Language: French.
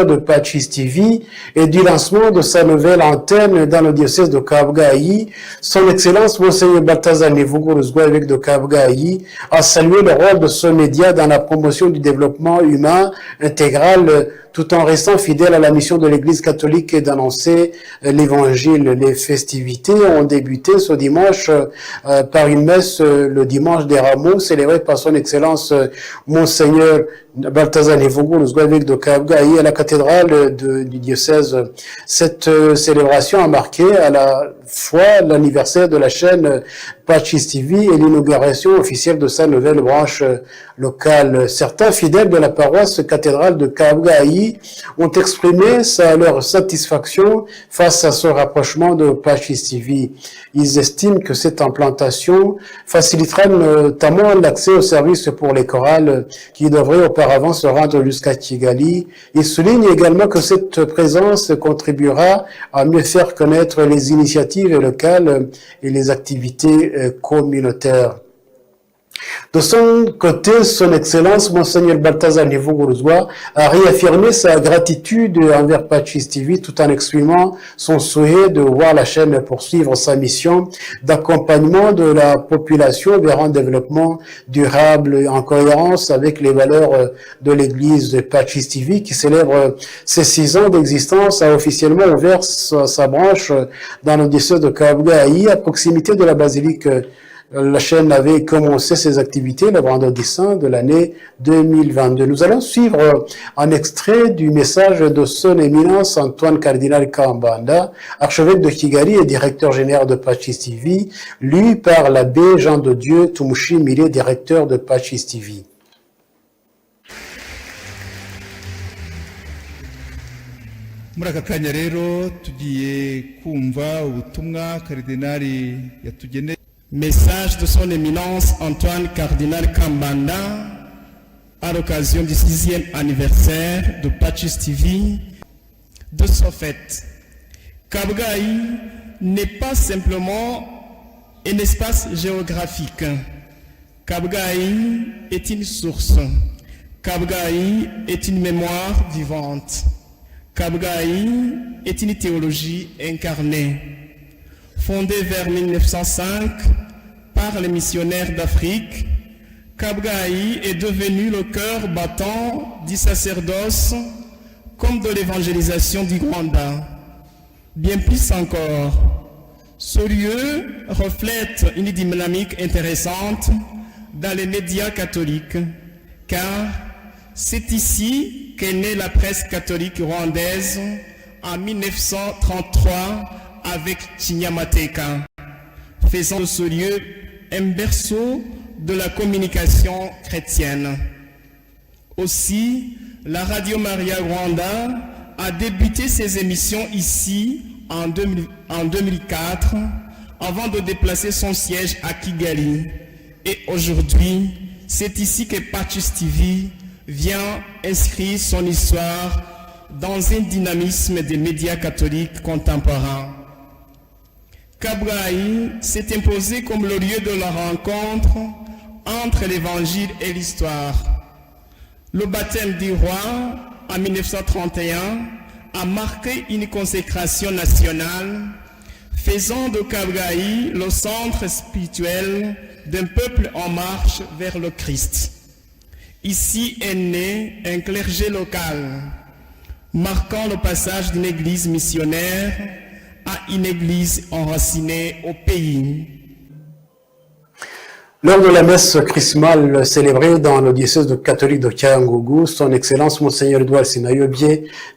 de Pachis TV et du lancement de sa nouvelle antenne dans le diocèse de Kabgayi. Son Excellence Monseigneur Balthazar Nivuguruzwa, évêque de Kabgayi, a salué le rôle de ce média dans la promotion du développement humain intégral, tout en restant fidèle à la mission de l'Église catholique d'annoncer l'Évangile. Les festivités ont débuté ce dimanche par une messe le dimanche des Rameaux, célébrée par son Excellence Monseigneur Balthazar Nivuguruzwa, évêque de Kabgayi, à la cathédrale du diocèse. Cette célébration a marqué à la fois l'anniversaire de la chaîne Pachis TV et l'inauguration officielle de sa nouvelle branche locale. Certains fidèles de la paroisse cathédrale de Kabgayi ont exprimé leur satisfaction face à ce rapprochement de Pachis TV. Ils estiment que cette implantation facilitera notamment l'accès aux services pour les chorales qui devraient auparavant se rendre jusqu'à Kigali. Ils soulignent également que cette présence contribuera à mieux faire connaître les initiatives locales et les activités communautaires. De son côté, son Excellence Monseigneur Balthazar Nivuguruzwa a réaffirmé sa gratitude envers Pachis TV tout en exprimant son souhait de voir la chaîne poursuivre sa mission d'accompagnement de la population vers un développement durable en cohérence avec les valeurs de l'Église. Pachis TV, qui célèbre ses 6 ans d'existence, a officiellement ouvert sa branche dans le diocèse de Kabgayi à proximité de la basilique. La chaîne avait commencé ses activités le vendredi saint de l'année 2022. Nous allons suivre un extrait du message de son éminence Antoine Cardinal Kambanda, archevêque de Kigali et directeur général de Pachis TV, lu par l'abbé Jean de Dieu Tumushi Mire, directeur de Pachis TV. Muri aka kanya rero tugiye kumva ubutumwa Karidinali yatugeneye. Message de son éminence Antoine Cardinal Kambanda à l'occasion du 6e anniversaire de Pachis TV. De ce fait, Kabgayi n'est pas simplement un espace géographique. Kabgayi est une source. Kabgayi est une mémoire vivante. Kabgayi est une théologie incarnée. Fondé vers 1905 par les missionnaires d'Afrique, Kabgayi est devenu le cœur battant du sacerdoce comme de l'évangélisation du Rwanda. Bien plus encore, ce lieu reflète une dynamique intéressante dans les médias catholiques, car c'est ici qu'est née la presse catholique rwandaise en 1933 avec Chinyamateka, faisant de ce lieu un berceau de la communication chrétienne. Aussi, la Radio Maria Rwanda a débuté ses émissions ici en 2004 avant de déplacer son siège à Kigali. Et aujourd'hui, c'est ici que Pachis TV vient inscrire son histoire dans un dynamisme des médias catholiques contemporains. Kabgayi s'est imposé comme le lieu de la rencontre entre l'évangile et l'histoire. Le baptême du roi en 1931 a marqué une consécration nationale, faisant de Kabgayi le centre spirituel d'un peuple en marche vers le Christ. Ici est né un clergé local, marquant le passage d'une église missionnaire à une église enracinée au pays. Lors de la messe chrismale célébrée dans le diocèse catholique de Kyangugu, son Excellence Monseigneur Edouard Sinayobye,